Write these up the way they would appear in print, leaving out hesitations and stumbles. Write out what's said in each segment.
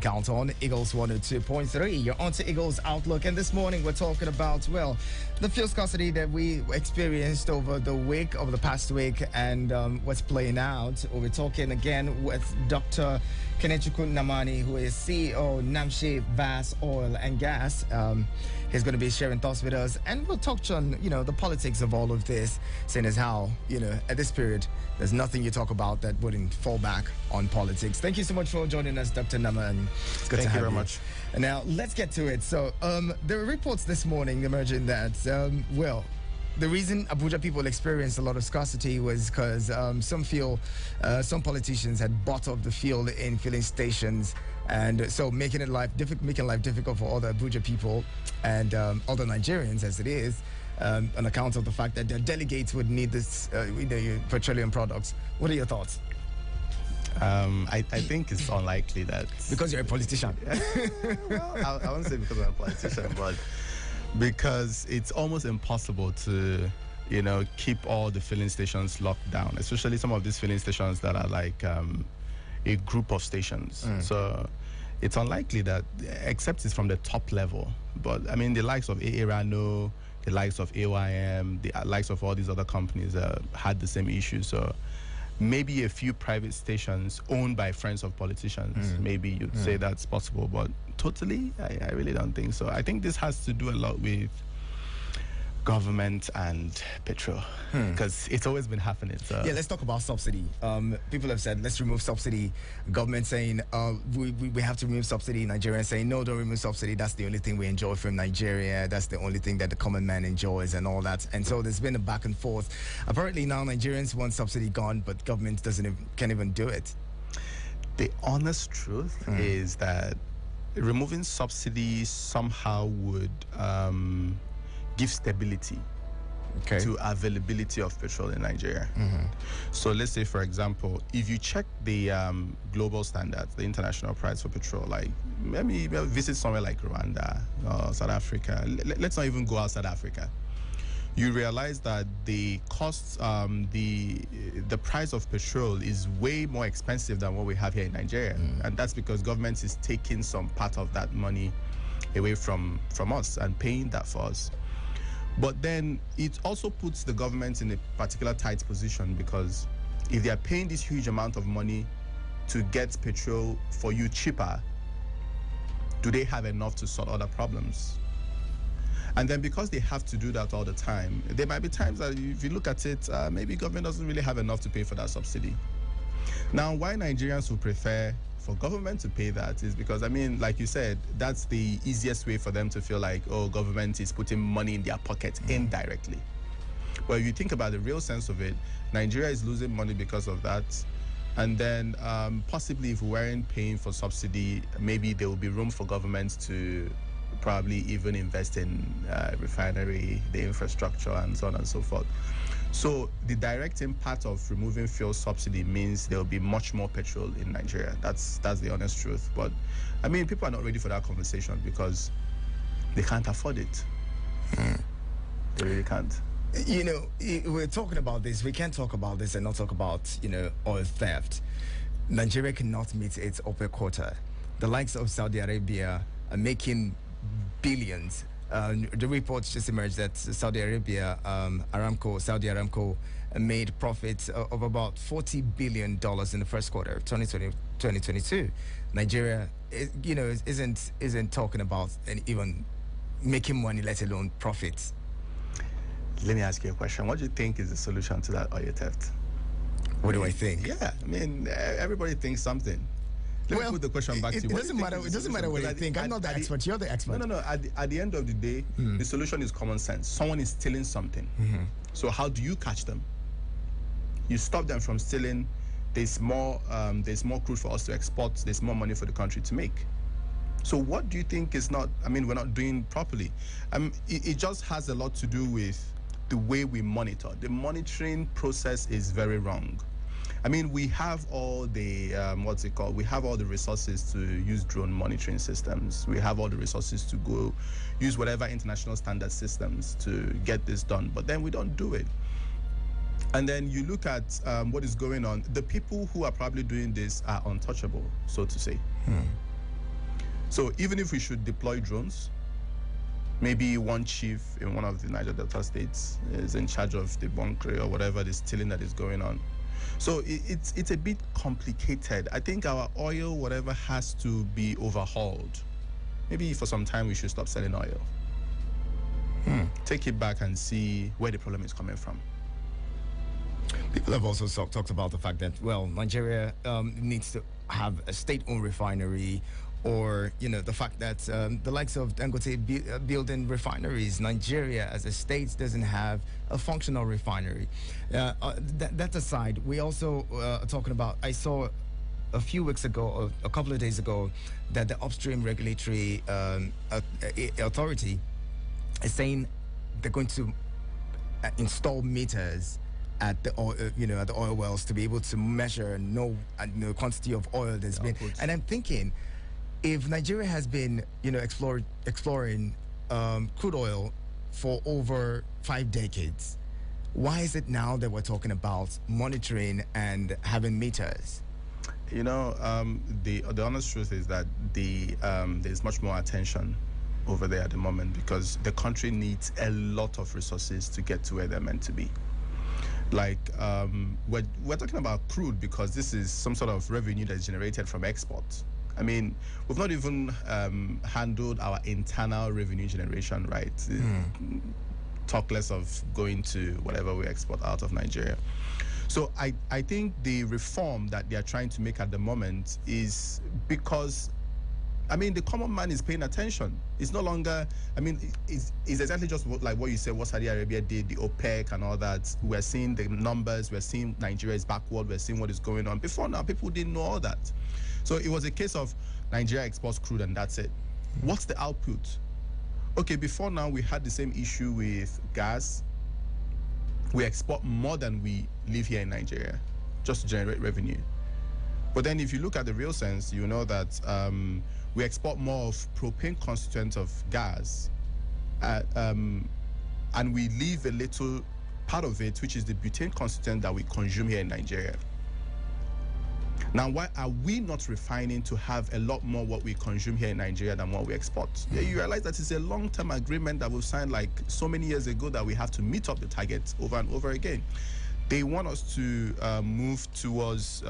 count on. Eagles 102.3. You're on to Eagles Outlook. And this morning we're talking about, well, the fuel scarcity that we experienced over the past week, and what's playing out. We're talking again with Dr. Kenechukwu Namani, who is CEO Namche Vast Oil and Gas. He's going to be sharing thoughts with us, and we'll touch on, the politics of all of this, seeing as how, at this period, there's nothing you talk about that wouldn't fall back on politics. Thank you so much for joining us, Dr. Namani. It's good to have you. Thank you very much. And now, let's get to it. So, there were reports this morning emerging that, the reason Abuja people experienced a lot of scarcity was because some politicians had bought up the fuel in filling stations, and so making life difficult for other Abuja people and other Nigerians, as it is, on account of the fact that their delegates would need this petroleum products. What are your thoughts? I think it's unlikely that... Because you're a politician. Well, I won't say because I'm a politician, but because it's almost impossible to, keep all the filling stations locked down, especially some of these filling stations that are like a group of stations. So it's unlikely that, except it's from the top level. But, I mean, the likes of AA Rano, the likes of AYM, the likes of all these other companies had the same issue. So maybe a few private stations owned by friends of politicians, maybe you'd say that's possible, but totally, I really don't think so. I think this has to do a lot with government and petrol, because it's always been happening. So. Yeah, let's talk about subsidy. People have said, let's remove subsidy. Government saying, we have to remove subsidy. Nigerians saying, no, don't remove subsidy. That's the only thing we enjoy from Nigeria. That's the only thing that the common man enjoys and all that. And so there's been a back and forth. Apparently now Nigerians want subsidy gone, but government can't even do it. The honest truth is that removing subsidy somehow would give stability to availability of petrol in Nigeria. So let's say, for example, if you check the global standards, the international price for petrol, like maybe visit somewhere like Rwanda or South Africa, let's not even go outside Africa, you realize that the costs, the price of petrol is way more expensive than what we have here in Nigeria. And that's because government is taking some part of that money away from us and paying that for us. But then it also puts the government in a particular tight position, because if they are paying this huge amount of money to get petrol for you cheaper, do they have enough to sort other problems? And then because they have to do that all the time, there might be times that if you look at it, maybe government doesn't really have enough to pay for that subsidy. Now, why Nigerians would prefer for government to pay that is because, I mean, like you said, that's the easiest way for them to feel like, oh, government is putting money in their pocket indirectly. But if you think about the real sense of it, Nigeria is losing money because of that. And then possibly if we weren't paying for subsidy, maybe there would be room for government to probably even invest in refinery, the infrastructure, and so on and so forth. So the direct impact of removing fuel subsidy means there will be much more petrol in Nigeria. That's the honest truth. But I mean, people are not ready for that conversation because they can't afford it. They really can't. We're talking about this. We can't talk about this and not talk about, oil theft. Nigeria cannot meet its OPEC quota. The likes of Saudi Arabia are making billions. The reports just emerged that Saudi Aramco made profits of about $40 billion in the first quarter of 2022. Nigeria, isn't talking about even making money, let alone profits. Let me ask you a question. What do you think is the solution to that oil theft? What do I think? Yeah, I mean, everybody thinks something. Let me put the question back to you. It doesn't matter what you think. I'm not the expert. You're the expert. No. At the end of the day, the solution is common sense. Someone is stealing something. So how do you catch them? You stop them from stealing. There's more crude for us to export. There's more money for the country to make. So what do you think is not? I mean, we're not doing properly. It just has a lot to do with the way we monitor. The monitoring process is very wrong. I mean, we have all the, we have all the resources to use drone monitoring systems. We have all the resources to go use whatever international standard systems to get this done. But then we don't do it. And then you look at what is going on. The people who are probably doing this are untouchable, so to say. So even if we should deploy drones, maybe one chief in one of the Niger Delta states is in charge of the bunkering or whatever the stealing that is going on. So it's a bit complicated. I think our oil, whatever, has to be overhauled. Maybe for some time we should stop selling oil. Take it back and see where the problem is coming from. People have also talked about the fact that, well, Nigeria needs to have a state-owned refinery, or, you know, the fact that the likes of Dangote building refineries, Nigeria as a state doesn't have a functional refinery. That aside, we also are talking about, I saw a few weeks ago, or a couple of days ago, that the upstream regulatory authority is saying they're going to install meters at the oil, at the oil wells, to be able to measure and know the quantity of oil there's been. And I'm thinking, if Nigeria has been, exploring crude oil for over 5 decades, why is it now that we're talking about monitoring and having meters? The honest truth is that there's much more attention over there at the moment, because the country needs a lot of resources to get to where they're meant to be. Like, we're talking about crude because this is some sort of revenue that's generated from exports. I mean, we've not even handled our internal revenue generation, right? Talk less of going to whatever we export out of Nigeria. So I think the reform that they are trying to make at the moment is because, the common man is paying attention. It's no longer, it's exactly just like what you said, what Saudi Arabia did, the OPEC and all that. We're seeing the numbers, we're seeing Nigeria is backward, we're seeing what is going on. Before now, people didn't know all that. So it was a case of Nigeria exports crude and that's it. What's the output? Okay, before now, we had the same issue with gas. We export more than we live here in Nigeria just to generate revenue. But then if you look at the real sense, you know that we export more of propane constituent of gas, and we leave a little part of it, which is the butane constituent that we consume here in Nigeria. Now, why are we not refining to have a lot more what we consume here in Nigeria than what we export? Yeah, you realize that it's a long-term agreement that we've signed like so many years ago that we have to meet up the targets over and over again. They want us to move towards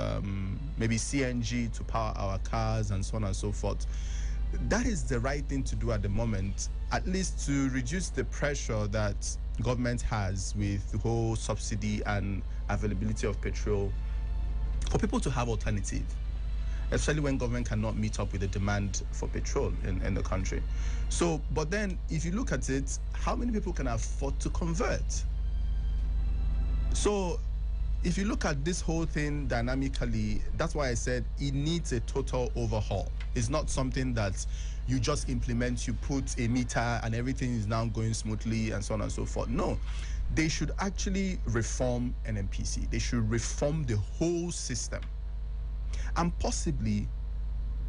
maybe CNG to power our cars and so on and so forth. That is the right thing to do at the moment, at least to reduce the pressure that government has with the whole subsidy and availability of petrol, for people to have alternative, especially when government cannot meet up with the demand for petrol in the country. So, but then if you look at it, how many people can afford to convert? So if you look at this whole thing dynamically, that's why I said it needs a total overhaul. It's not something that you just implement, you put a meter and everything is now going smoothly and so on and so forth. No, they should actually reform NNPC. They should reform the whole system and possibly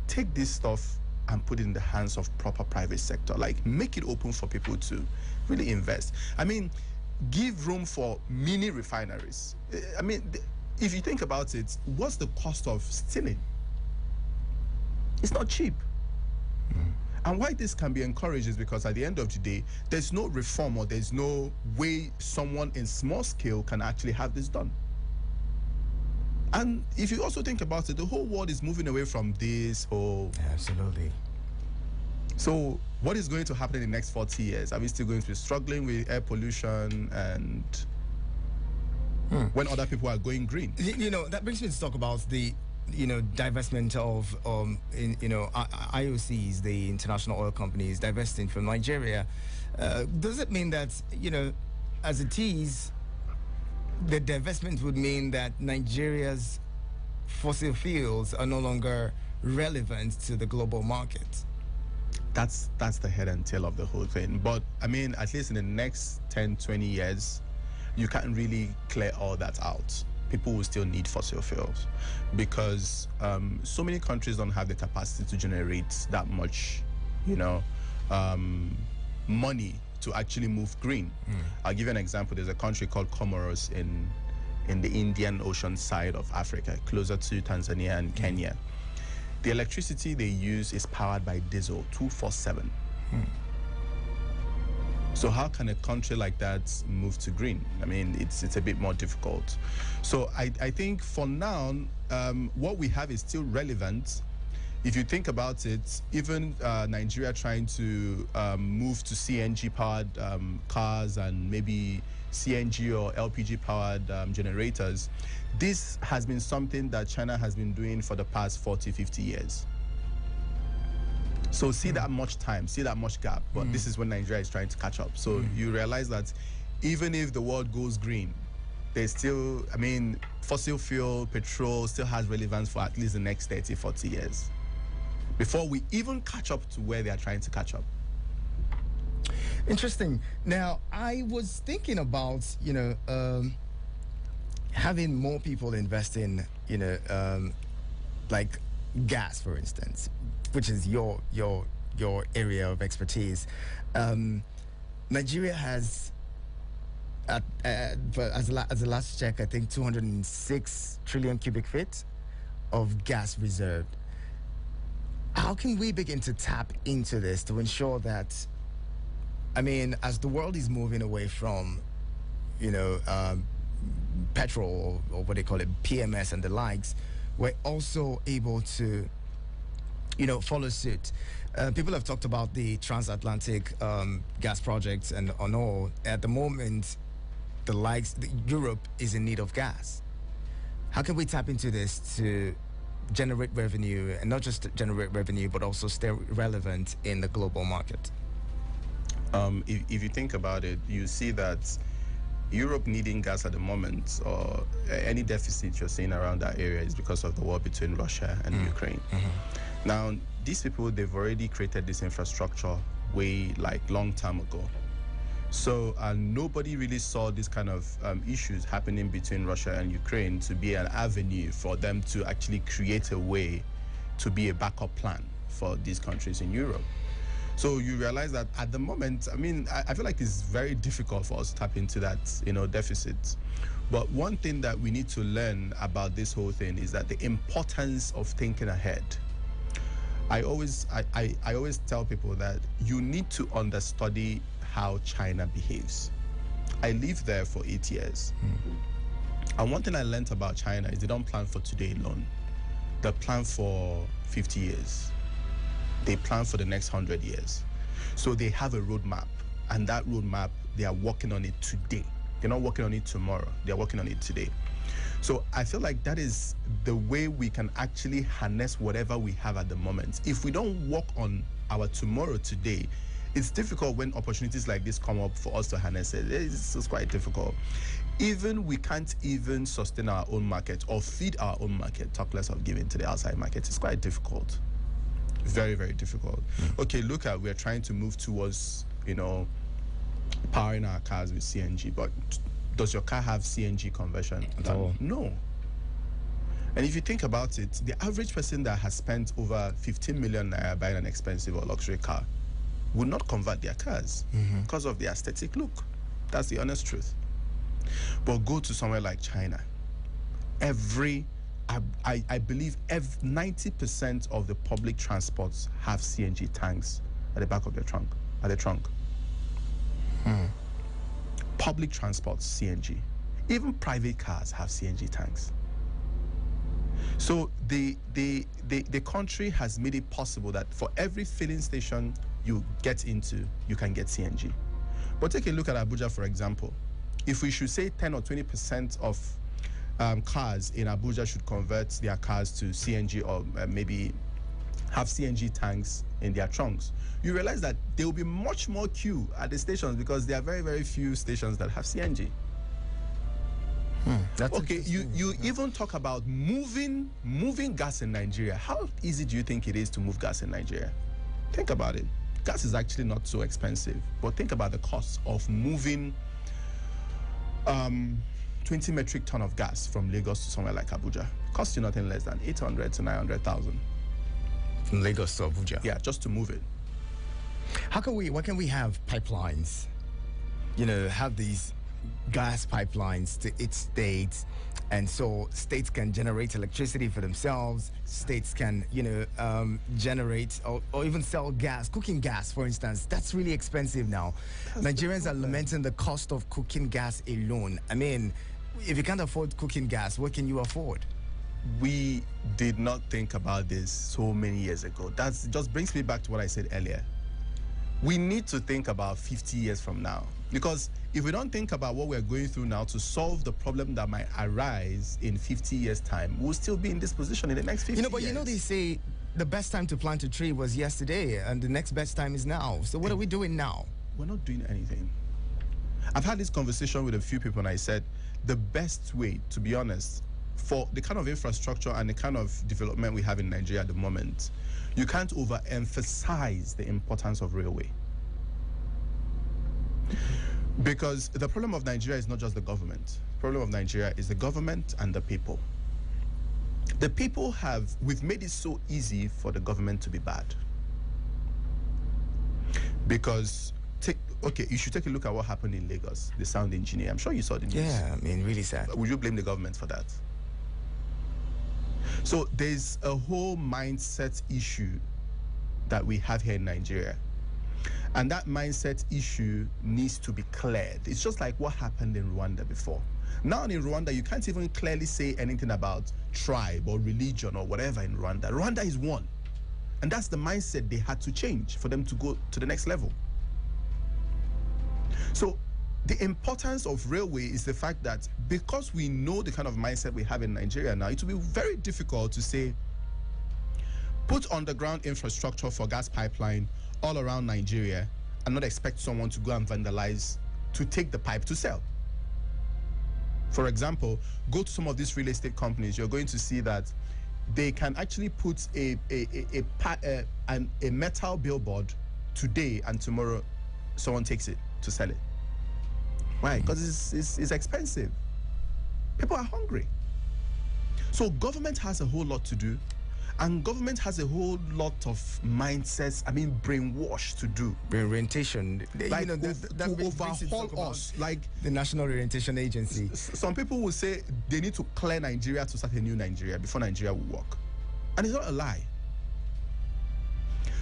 take this stuff and put it in the hands of proper private sector, like make it open for people to really invest. Give room for mini refineries. If you think about it, what's the cost of stealing? It's not cheap. And why this can be encouraged is because at the end of the day, there's no reform or there's no way someone in small scale can actually have this done. And if you also think about it, the whole world is moving away from this whole... Absolutely. So what is going to happen in the next 40 years? Are we still going to be struggling with air pollution and when other people are going green? That brings me to talk about the divestment of IOCs, the international oil companies, divesting from Nigeria. Does it mean that, as it is, the divestment would mean that Nigeria's fossil fuels are no longer relevant to the global market? That's the head and tail of the whole thing. But at least in the next 10, 20 years, you can't really clear all that out. People will still need fossil fuels because so many countries don't have the capacity to generate that much, money to actually move green. I'll give you an example. There's a country called Comoros in the Indian Ocean side of Africa, closer to Tanzania and Kenya. The electricity they use is powered by diesel 24/7. So how can a country like that move to green? I mean, it's a bit more difficult. So I think for now, what we have is still relevant. If you think about it, even Nigeria trying to move to CNG-powered cars and maybe CNG or LPG-powered generators, this has been something that China has been doing for the past 40, 50 years. So see that much time, see that much gap, but this is when Nigeria is trying to catch up. So you realize that even if the world goes green, there's still, I mean, fossil fuel, petrol still has relevance for at least the next 30, 40 years before we even catch up to where they are trying to catch up. Interesting. Now, I was thinking about, having more people invest in, like gas, for instance, which is your area of expertise. Nigeria has, as the last check, I think 206 trillion cubic feet of gas reserved. How can we begin to tap into this to ensure that, I mean, as the world is moving away from, petrol or what they call it, PMS and the likes, we're also able to, follow suit. People have talked about the transatlantic gas projects and on all. At the moment, Europe is in need of gas. How can we tap into this to generate revenue, and not just generate revenue, but also stay relevant in the global market? If you think about it, you see that Europe needing gas at the moment, or any deficit you're seeing around that area, is because of the war between Russia and Ukraine. Now, these people, they've already created this infrastructure way long time ago. So nobody really saw this kind of issues happening between Russia and Ukraine to be an avenue for them to actually create a way to be a backup plan for these countries in Europe. So you realize that at the moment, I mean, I feel like it's very difficult for us to tap into that, deficit. But one thing that we need to learn about this whole thing is that the importance of thinking ahead. I always tell people that you need to understudy how China behaves. I lived there for 8 years. And one thing I learned about China is they don't plan for today alone. They plan for 50 years. They plan for the next 100 years. So they have a roadmap, and that roadmap, they are working on it today. They're not working on it tomorrow. They're working on it today. So I feel like that is the way we can actually harness whatever we have at the moment. If we don't work on our tomorrow today, it's difficult when opportunities like this come up for us to harness it. It's quite difficult. Even we can't even sustain our own market or feed our own market, talk less of giving to the outside market. It's quite difficult. Very, very difficult. Okay, look at, we're trying to move towards, powering our cars with CNG, but does your car have CNG conversion? No. And if you think about it, the average person that has spent over 15 million naira buying an expensive or luxury car would not convert their cars because of the aesthetic look. That's the honest truth. But go to somewhere like China. I believe 90% of the public transports have CNG tanks at the back of their trunk, at the trunk. Public transports, CNG. Even private cars have CNG tanks. So the country has made it possible that for every filling station you get into, you can get CNG. But take a look at Abuja, for example. If we should say 10 or 20% of cars in Abuja should convert their cars to CNG, or maybe have CNG tanks in their trunks, you realize that there will be much more queue at the stations because there are very, very few stations that have CNG. Okay, you even talk about moving gas in Nigeria. How easy do you think it is to move gas in Nigeria? Think about it. Gas is actually not so expensive, but think about the cost of moving 20 metric ton of gas from Lagos to somewhere like Abuja. It costs you nothing less than 800 to 900,000. From Lagos to Abuja? Yeah, just to move it. Why can we have pipelines? Have these gas pipelines to each state, and so states can generate electricity for themselves. States can, generate or even sell gas, cooking gas, for instance. That's really expensive now. Nigerians are lamenting the cost of cooking gas alone. I mean, if you can't afford cooking gas, what can you afford? We did not think about this so many years ago. That just brings me back to what I said earlier. We need to think about 50 years from now, because if we don't think about what we're going through now to solve the problem that might arise in 50 years' time, we'll still be in this position in the next 50 years. They say the best time to plant a tree was yesterday, and the next best time is now. So what are we doing now? We're not doing anything. I've had this conversation with a few people, and I said the best way, to be honest, for the kind of infrastructure and the kind of development we have in Nigeria at the moment, you can't overemphasize the importance of railway. Because the problem of Nigeria is not just the government. The problem of Nigeria is the government and the people. The people we've made it so easy for the government to be bad. Because, you should take a look at what happened in Lagos, the sound engineer. I'm sure you saw the news. Yeah, I mean, really sad. Would you blame the government for that? So there's a whole mindset issue that we have here in Nigeria. And that mindset issue needs to be cleared. It's just like what happened in Rwanda before. Now in Rwanda, you can't even clearly say anything about tribe or religion or whatever in Rwanda. Rwanda is one. And that's the mindset they had to change for them to go to the next level. So the importance of railway is the fact that because we know the kind of mindset we have in Nigeria now, it will be very difficult to say, put underground infrastructure for gas pipeline all around Nigeria and not expect someone to go and vandalize to take the pipe to sell. For example, go to some of these real estate companies, you're going to see that they can actually put a metal billboard today, and tomorrow someone takes it to sell it. Why? Because it's expensive. People are hungry. So government has a whole lot to do, and government has a whole lot of mindsets, brainwash to do. Orientation. Like, to overhaul us. Like the National Orientation Agency. Some people will say they need to clear Nigeria to start a new Nigeria before Nigeria will work. And it's not a lie.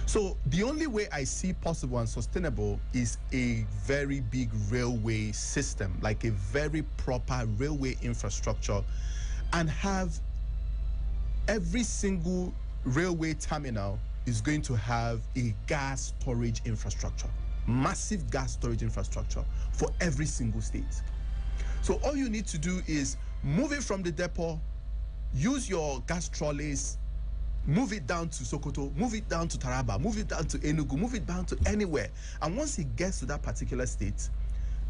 So the only way I see possible and sustainable is a very big railway system, like a very proper railway infrastructure, and have every single railway terminal is going to have a gas storage infrastructure, massive gas storage infrastructure for every single state. So all you need to do is move it from the depot, use your gas trolleys, move it down to Sokoto, move it down to Taraba, move it down to Enugu, move it down to anywhere. And once it gets to that particular state,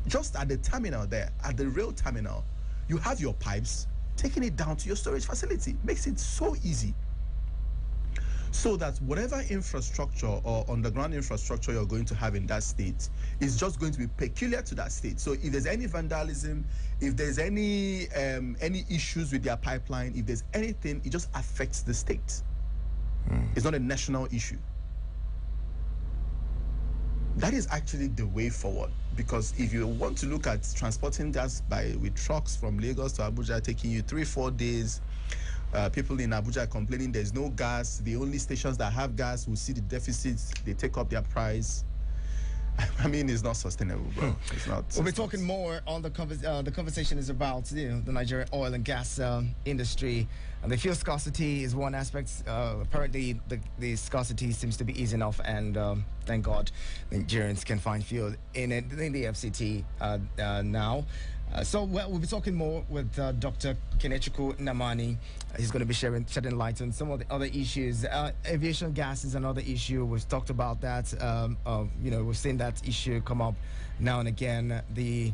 just at the terminal there, at the rail terminal, you have your pipes taking it down to your storage facility. Makes it so easy. So that whatever infrastructure or underground infrastructure you're going to have in that state is just going to be peculiar to that state. So if there's any vandalism, if there's any issues with their pipeline, if there's anything, it just affects the state. It's not a national issue. That is actually the way forward, because if you want to look at transporting gas with trucks from Lagos to Abuja, taking you 3-4 days, people in Abuja are complaining there's no gas. The only stations that have gas will see the deficits, they take up their price. It's not sustainable, bro. It's not. We'll be talking more on the conversation is about the Nigerian oil and gas industry. And the fuel scarcity is one aspect. Apparently, the scarcity seems to be easing off, and thank God Nigerians can find fuel in the FCT now. We'll be talking more with Dr. Kenechukwu Namani. He's going to be shedding light on some of the other issues. Aviation gas is another issue. We've talked about that. We've seen that issue come up now and again. The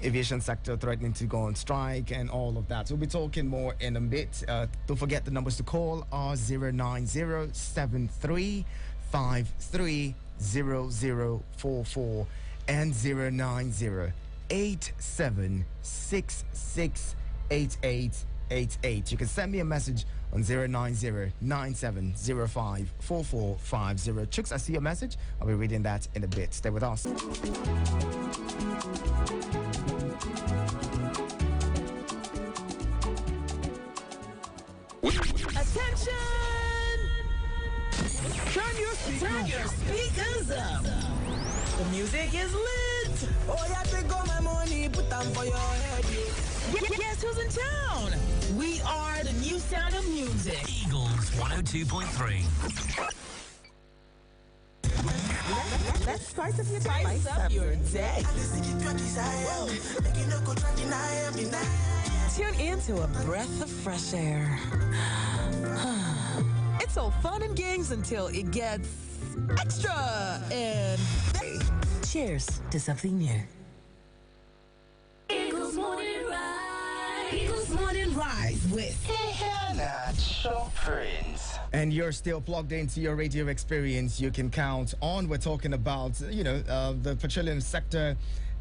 aviation sector threatening to go on strike and all of that. So we'll be talking more in a bit. Don't forget the numbers to call are 09073530044 and 09087668888. You can send me a message on 090-9705-4450. Chooks, I see your message. I'll be reading that in a bit. Stay with us. Attention! Turn your speakers up. The music is lit. Oh, yeah, take all my money, put them for your head. Guess who's in town? We are the new sound of music. Eagles 102.3. Let's spice up your day. Tune in to a breath of fresh air. It's all fun and games until it gets extra and cheers to something new. Eagles Morning Rise. Eagles Morning Rise with Prince. And you're still plugged into your radio experience. You can count on. We're talking about, the petroleum sector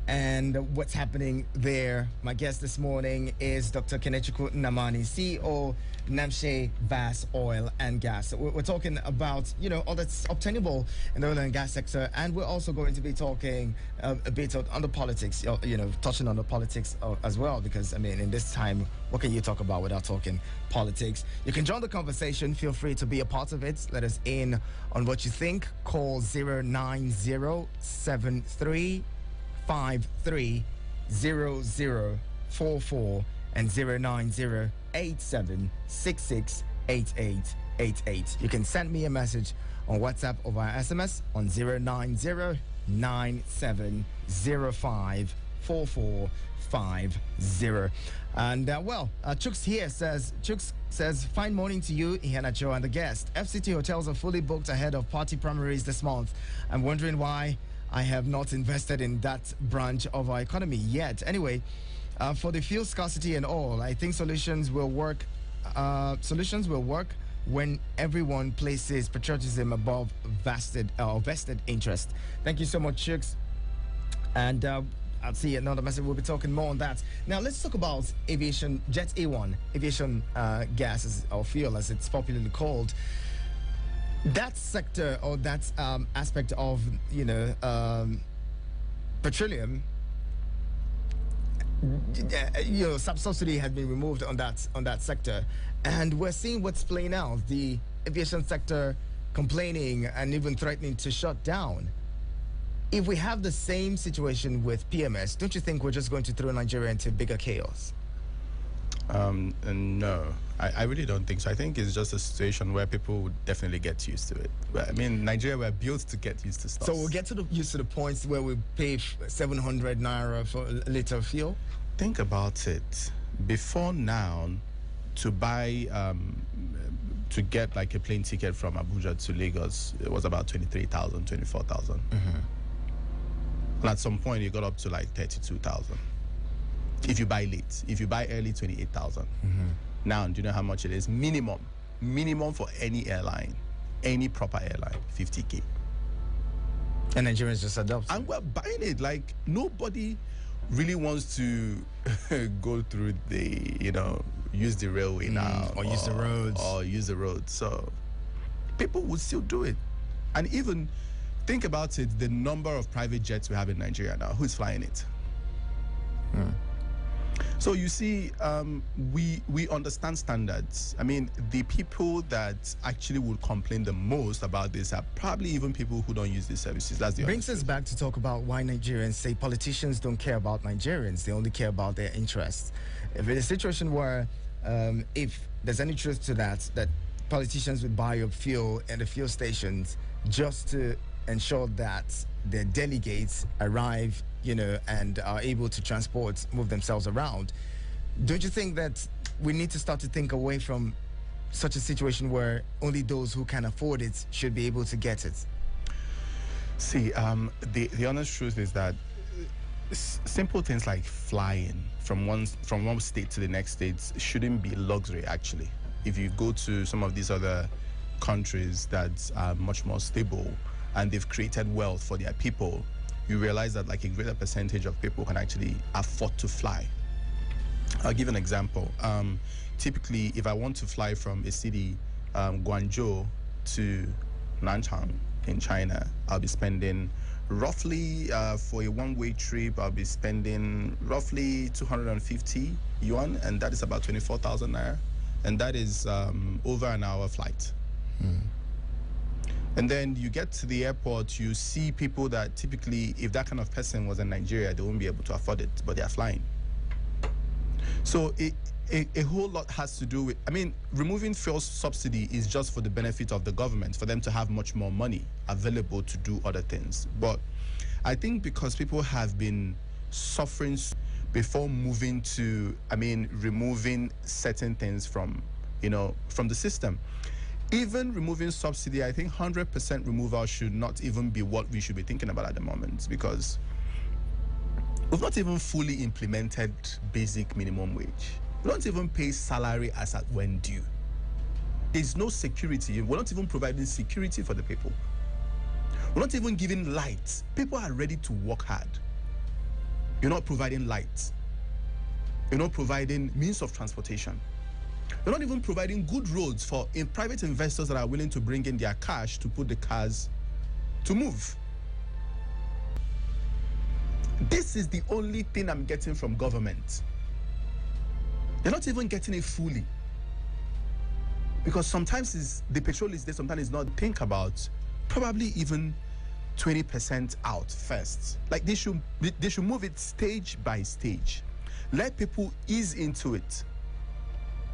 and what's happening there. My guest this morning is Dr. Kenechukwu Nnamani, CEO, Namche Vast Oil and Gas. We're talking about, all that's obtainable in the oil and gas sector. And we're also going to be talking a bit on the politics, touching on the politics as well. Because, in this time, what can you talk about without talking politics? You can join the conversation. Feel free to be a part of it. Let us in on what you think. Call 090-7353-0044 and 090-8766-8888. You can send me a message on WhatsApp or via SMS on 090-9705-4450. And Chooks says, fine morning to you, Iheanacho, and the guest. FCT hotels are fully booked ahead of party primaries this month. I'm wondering why I have not invested in that branch of our economy yet. Anyway, for the fuel scarcity and all, I think solutions will work when everyone places patriotism above vested interest. Thank you so much, Chooks. And I'll see another message. We'll be talking more on that. Now, let's talk about aviation, Jet A1, aviation gas or fuel, as it's popularly called. That sector or that aspect of petroleum, subsidy has been removed on that sector, and we're seeing what's playing out. The aviation sector complaining and even threatening to shut down. If we have the same situation with PMS, don't you think we're just going to throw Nigeria into bigger chaos? No, I really don't think so. I think it's just a situation where people would definitely get used to it. But, Nigeria, we're built to get used to stuff. So we'll get used to the points where we pay 700 naira for a liter of fuel? Think about it. Before now, to buy, to get like a plane ticket from Abuja to Lagos, it was about 23,000, 24,000. And at some point, it got up to like 32,000. If you buy late, if you buy early, 28,000. Now, do you know how much it is? Minimum for any airline, any proper airline, 50K. And Nigerians just adopt. And we're buying it. Like, nobody really wants to go through use the railway now. Or use the roads. Or use the roads. So people would still do it. And even think about it, the number of private jets we have in Nigeria now. Who's flying it? So you see, we understand standards. The people that actually would complain the most about this are probably even people who don't use these services. That's the brings us back to talk about why Nigerians say politicians don't care about Nigerians. They only care about their interests. If it's a situation where, if there's any truth to that politicians would buy up fuel at the fuel stations just to ensure that their delegates arrive, and are able to move themselves around. Don't you think that we need to start to think away from such a situation where only those who can afford it should be able to get it? See, the honest truth is that simple things like flying from one state to the next state shouldn't be luxury, actually. If you go to some of these other countries that are much more stable and they've created wealth for their people, you realize that like a greater percentage of people can actually afford to fly. I'll give an example. Typically, if I want to fly from a city, Guangzhou to Nanchang in China, I'll be spending roughly, for a one-way trip, I'll be spending roughly 250 yuan, and that is about 24,000 naira. And that is over an hour flight. And then you get to the airport, you see people that typically, if that kind of person was in Nigeria, they won't be able to afford it, but they are flying. So a whole lot has to do with, I mean, removing fuel subsidy is just for the benefit of the government, for them to have much more money available to do other things. But I think because people have been suffering before moving to, I mean, removing certain things from, you know, from the system. Even removing subsidy, I think 100% removal should not even be what we should be thinking about at the moment, because we've not even fully implemented basic minimum wage. We don't even pay salary as at when due. There's no security. We're not even providing security for the people. We're not even giving light. People are ready to work hard. You're not providing light. You're not providing means of transportation. You're not even providing good roads for private investors that are willing to bring in their cash to put the cars to move. This is the only thing I'm getting from government. They're not even getting it fully. Because sometimes the petrol is there, sometimes it's not. Think about probably even 20% out first. Like they should move it stage by stage. Let people ease into it.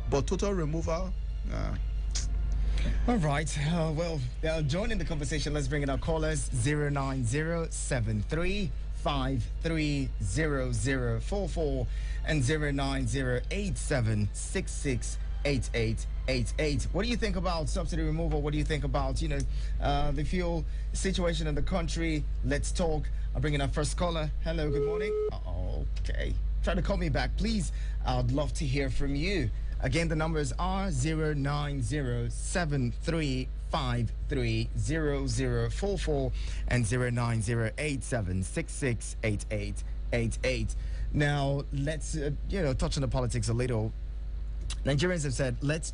But total removal, All right. Well, join in the conversation. Let's bring in our callers. 09073530044 and 09087668888. What do you think about subsidy removal? What do you think about, the fuel situation in the country? Let's talk. I'll bring in our first caller. Hello, good morning. Okay. Try to call me back, please. I'd love to hear from you. Again, the numbers are 09073530044 and 09087668888. Now, let's touch on the politics a little. Nigerians have said, let's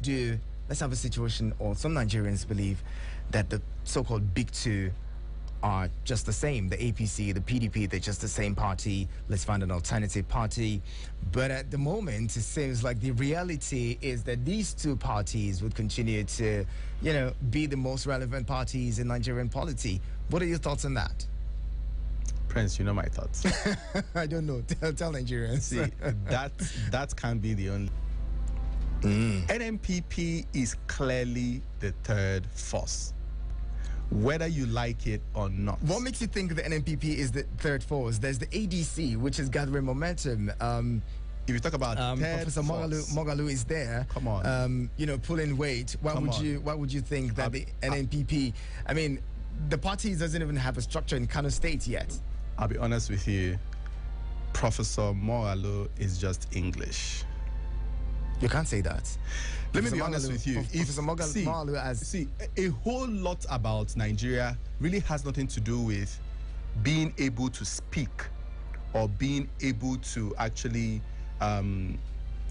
have a situation, or some Nigerians believe that the so-called big two are just the same. The APC, the PDP, they're just the same party. Let's find an alternative party. But at the moment, it seems like the reality is that these two parties would continue to, be the most relevant parties in Nigerian polity. What are your thoughts on that? Prince, you know my thoughts. I don't know. Tell Nigerians. See, that can't be the only. NNPP is clearly the third force, whether you like it or not. What makes you think the NNPP is the third force? There's the ADC, which is gathering momentum. If you talk about Professor Mogalu is there. Come on. Pulling weight. Why would you think that the NNPP? I mean, the party doesn't even have a structure in Kano State yet. I'll be honest with you. Professor Mogalu is just English. You can't say that. Let me be honest with you. Professor Mogalu a whole lot about Nigeria really has nothing to do with being able to speak or being able to actually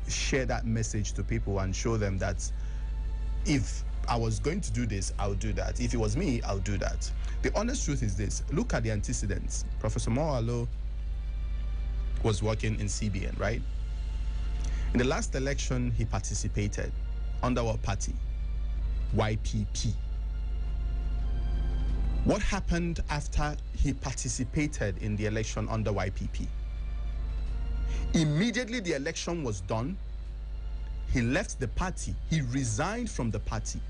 share that message to people and show them that if I was going to do this, I'll do that. If it was me, I'll do that. The honest truth is this. Look at the antecedents. Professor Mogalu was working in CBN, right? In the last election, he participated. Under what party? YPP. What happened after he participated in the election under YPP? Immediately the election was done, he left the party. He resigned from the party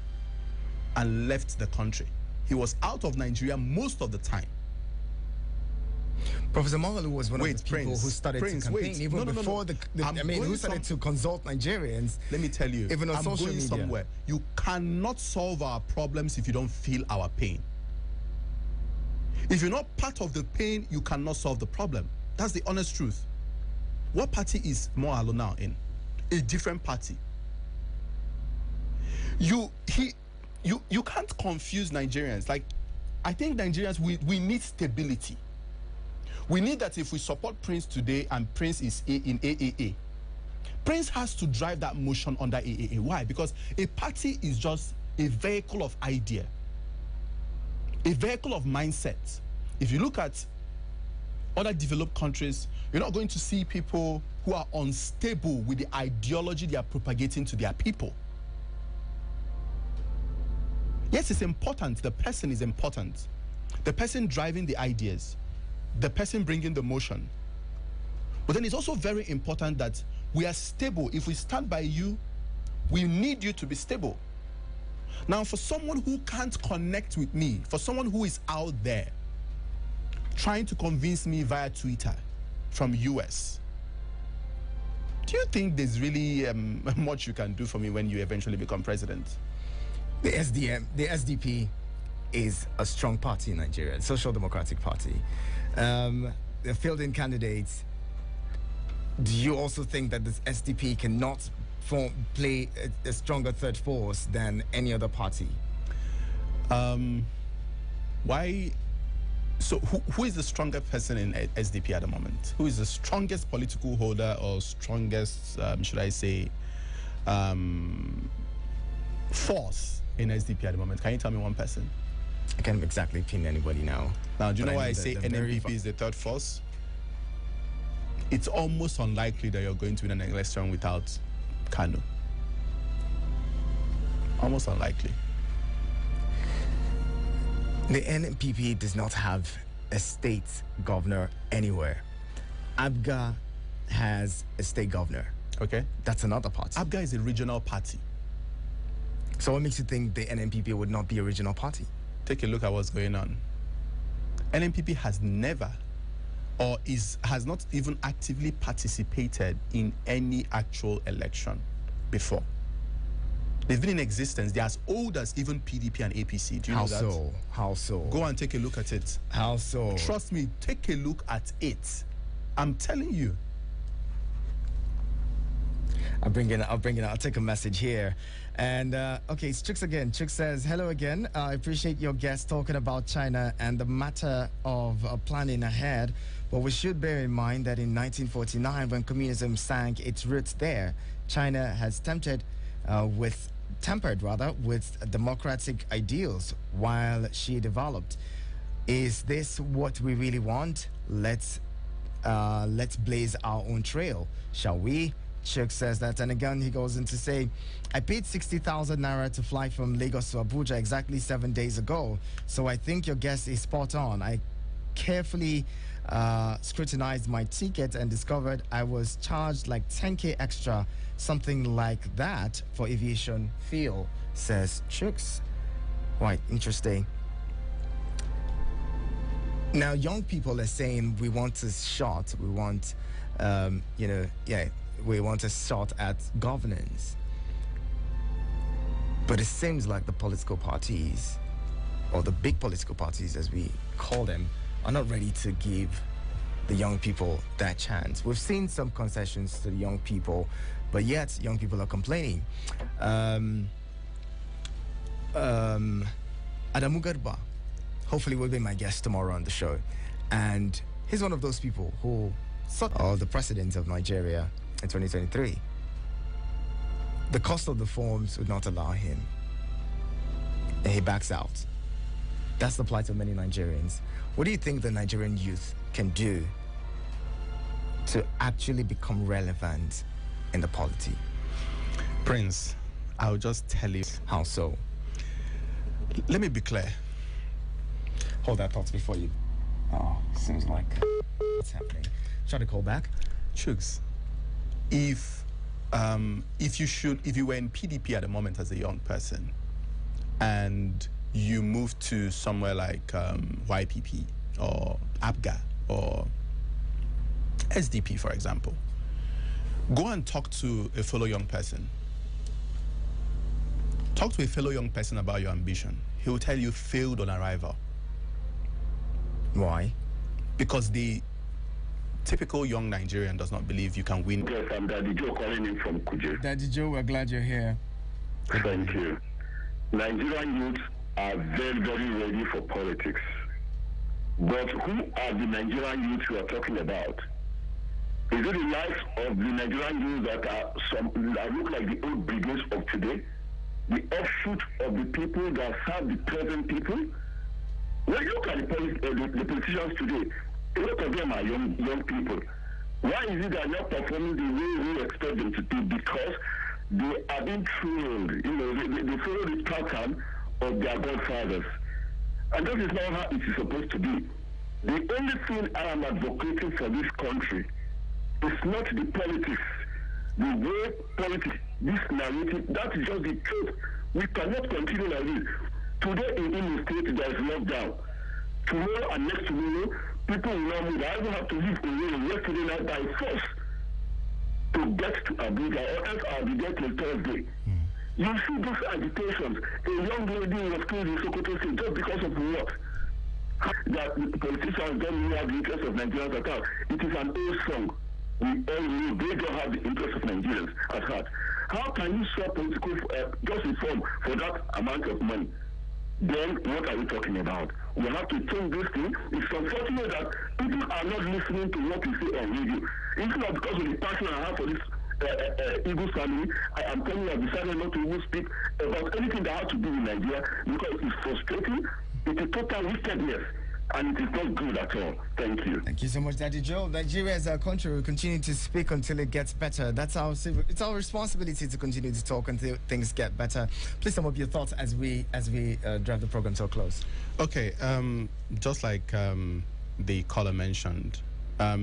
and left the country. He was out of Nigeria most of the time. Professor Mogalu was one of the people who started to campaign even before who started to consult Nigerians. Let me tell you, even on social media. Somewhere. You cannot solve our problems if you don't feel our pain. If you're not part of the pain, you cannot solve the problem. That's the honest truth. What party is Mogalu now in? A different party. You can't confuse Nigerians. Like, I think Nigerians, we need stability. We need that if we support Prince today and Prince is in AAA, Prince has to drive that motion under AAA. Why? Because a party is just a vehicle of idea, a vehicle of mindset. If you look at other developed countries, you're not going to see people who are unstable with the ideology they are propagating to their people. Yes, it's important. The person is important. The person driving the ideas, the person bringing the motion. But then it's also very important that we are stable. If we stand by you, we need you to be stable. Now, for someone who can't connect with me, for someone who is out there trying to convince me via Twitter from US, do you think there's really much you can do for me when you eventually become president? The SDP is a strong party in Nigeria, Social Democratic Party. The fielding candidates, do you also think that this SDP cannot play a stronger third force than any other party? Why? So who is the strongest person in SDP at the moment? Who is the strongest political holder or strongest, should I say, force in SDP at the moment? Can you tell me one person? I can't exactly pin anybody now. Now, do you know why I say NNPP is the third force? It's almost unlikely that you're going to win an election without Kanu. Almost unlikely. The NNPP does not have a state governor anywhere. ABGA has a state governor. Okay. That's another party. ABGA is a regional party. So what makes you think the NNPP would not be a regional party? Take a look at what's going on. NNPP has never or has not even actively participated in any actual election before. They've been in existence. They're as old as even PDP and APC. Do you know that? How so? How so? Go and take a look at it. How so? Trust me, take a look at it. I'm telling you. I'll bring it. I'll take a message here. And, okay, it's Chicks again. Chicks says, hello again. I appreciate your guest talking about China and the matter of planning ahead. But we should bear in mind that in 1949, when communism sank its roots there, China has tempered with democratic ideals while she developed. Is this what we really want? Let's blaze our own trail, shall we? Chuck says that, and again he goes on to say, I paid 60,000 naira to fly from Lagos to Abuja exactly 7 days ago, so I think your guess is spot on. I carefully scrutinized my ticket and discovered I was charged like 10k extra, something like that, for aviation fuel, says Chucks. Quite interesting. Now, young people are saying we want a shot, we want, we want a shot at governance. But it seems like the political parties, or the big political parties as we call them, are not ready to give the young people that chance. We've seen some concessions to the young people, but yet young people are complaining. Adamu Garba, hopefully will be my guest tomorrow on the show. And he's one of those people who saw the president of Nigeria in 2023. The cost of the forms would not allow him, and he backs out. That's the plight of many Nigerians. What do you think the Nigerian youth can do to actually become relevant in the polity? Prince, I'll just tell you. How so? Let me be clear. Hold that thought before you. Oh, seems like what's happening. Try to call back. Chugs, if you were in PDP at the moment as a young person, and you moved to somewhere like YPP or ABGA or SDP, for example, go and talk to a fellow young person. Talk to a fellow young person about your ambition. He will tell you failed on arrival. Why? Because the typical young Nigerian does not believe you can win. Yes, I'm Daddy Joe calling in from Kuje. Daddy Joe, we're glad you're here. Thank you. Nigerian youth are very, very ready for politics. But who are the Nigerian youth you are talking about? Is it the lives of the Nigerian youth that look like the old brigades of today? The offshoot of the people that serve the present people? When you look at the politicians today, a lot of them are young people. Why is it they are not performing the way we expect them to do? Because they are being trained. They follow the pattern of their godfathers. And that is not how it is supposed to be. The only thing I am advocating for this country is not the politics. The way politics, this narrative, that is just the truth. We cannot continue like this. Today in Imo State, there is lockdown. Tomorrow and next tomorrow, people will not move. I even have to leave away yesterday night by force to get to Abuja, or else I'll be there till Thursday. You see those agitations. A young lady was killed in Sokoto State just because of what? That the politicians don't have the interest of Nigerians at all. It is an old song. We all know they don't have the interest of Nigerians at heart. How can you swap political just reform for that amount of money? Then what are we talking about? We have to change this thing. It's unfortunate that people are not listening to what we say on radio. It's not because of the passion I have for this Eagles family. I am telling you, I've decided not to even speak about anything that has to do with Nigeria because it's frustrating. It is total wickedness. And it is not good at all. Thank you. Thank you so much, Daddy Joe. Nigeria as a country will continue to speak until it gets better. It's our responsibility to continue to talk until things get better. Please sum up your thoughts as we drive the program to a close. Okay, just like the caller mentioned,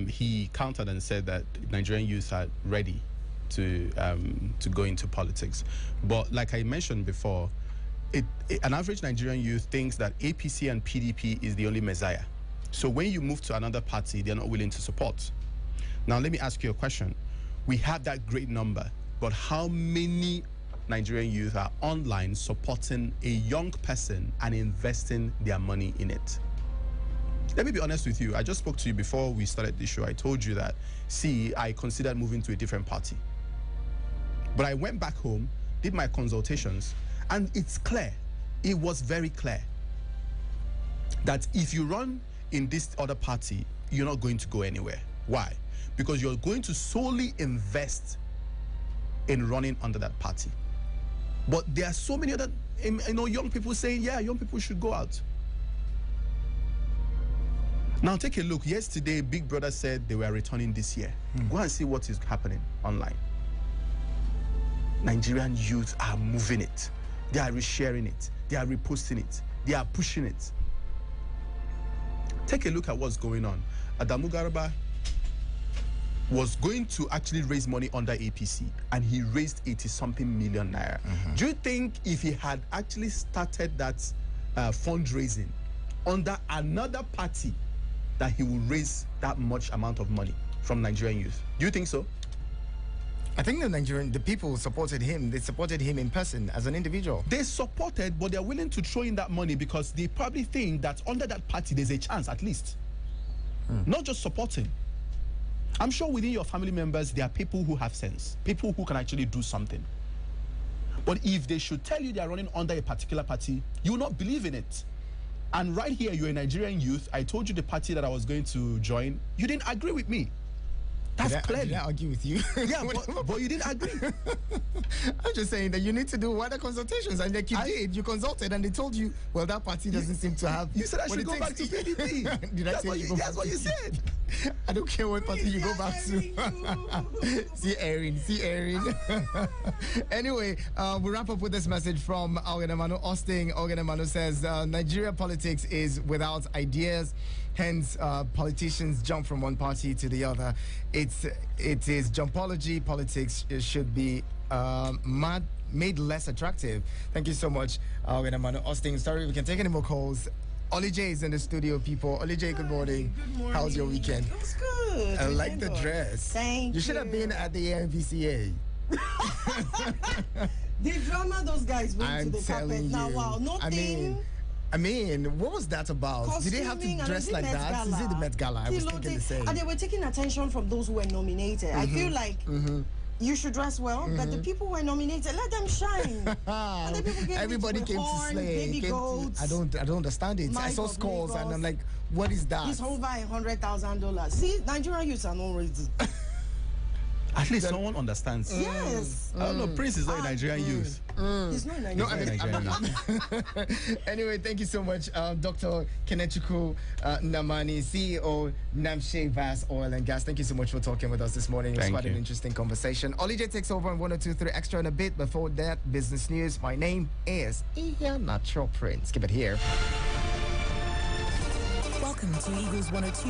he countered and said that Nigerian youth are ready to go into politics. But like I mentioned before, an average Nigerian youth thinks that APC and PDP is the only messiah. So when you move to another party, they're not willing to support. Now, let me ask you a question. We have that great number, but how many Nigerian youth are online supporting a young person and investing their money in it? Let me be honest with you. I just spoke to you before we started the show. I told you that, I considered moving to a different party. But I went back home, did my consultations, and it's clear, it was very clear, that if you run in this other party, you're not going to go anywhere. Why? Because you're going to solely invest in running under that party. But there are so many other young people saying, yeah, young people should go out. Now take a look. Yesterday, Big Brother said they were returning this year. Go and see what is happening online. Nigerian youth are moving it. They are resharing it. They are reposting it. They are pushing it. Take a look at what's going on. Adamu Garba was going to actually raise money under APC, and he raised 80-something million naira. Do you think if he had actually started that fundraising under another party, that he would raise that much amount of money from Nigerian youth? Do you think so? I think the people supported him. They supported him in person as an individual. They supported, but they're willing to throw in that money because they probably think that under that party there's a chance at least. Not just supporting. I'm sure within your family members there are people who have sense, people who can actually do something. But if they should tell you they are running under a particular party, you will not believe in it. And right here, you're a Nigerian youth. I told you the party that I was going to join. You didn't agree with me. That's clear. Did I argue with you? Yeah, but you didn't agree. I'm just saying that you need to do wider consultations, and like you did, you consulted, and they told you, well, that party doesn't seem to have. You said I should go back to PDP. Did I say that's what you said. I don't care what party you go back to. See Erin. Anyway, we wrap up with this message from Ogenamano Austin. Ogenamano says, Nigeria politics is without ideas. Hence, politicians jump from one party to the other. It is jumpology. Politics should be made less attractive. Thank you so much, Ogenamano Austin. Sorry, we can take any more calls. Oli J is in the studio, people. Oli J, good morning. Good morning. How's your weekend? It was good. I like the dress. Thank you. You should have been at the NVCA. The drama those guys went I'm to the carpet. telling Now, you. wow, nothing. I mean, what was that about? Did they have to dress like that? Is it the Met Gala? I was thinking the same. And they were taking attention from those who were nominated. I feel like you should dress well, but the people who were nominated, let them shine. And the people Everybody came to slay. I don't understand it. I saw scores and I'm like, what is that? It's over $100,000. See, Nigerian youths are not ready. At least someone understands. Yes. I don't know. Prince is not a Nigerian youth. He's not No, Nigerian. Anyway, thank you so much, Dr. Kenechukwu Namani, CEO Namshe Vass Oil and Gas. Thank you so much for talking with us this morning. It was quite an interesting conversation. Olije takes over on 102.3 Extra in a bit. Before that, business news. My name is Ian Natural Prince. Keep it here. Welcome to Eagles 102.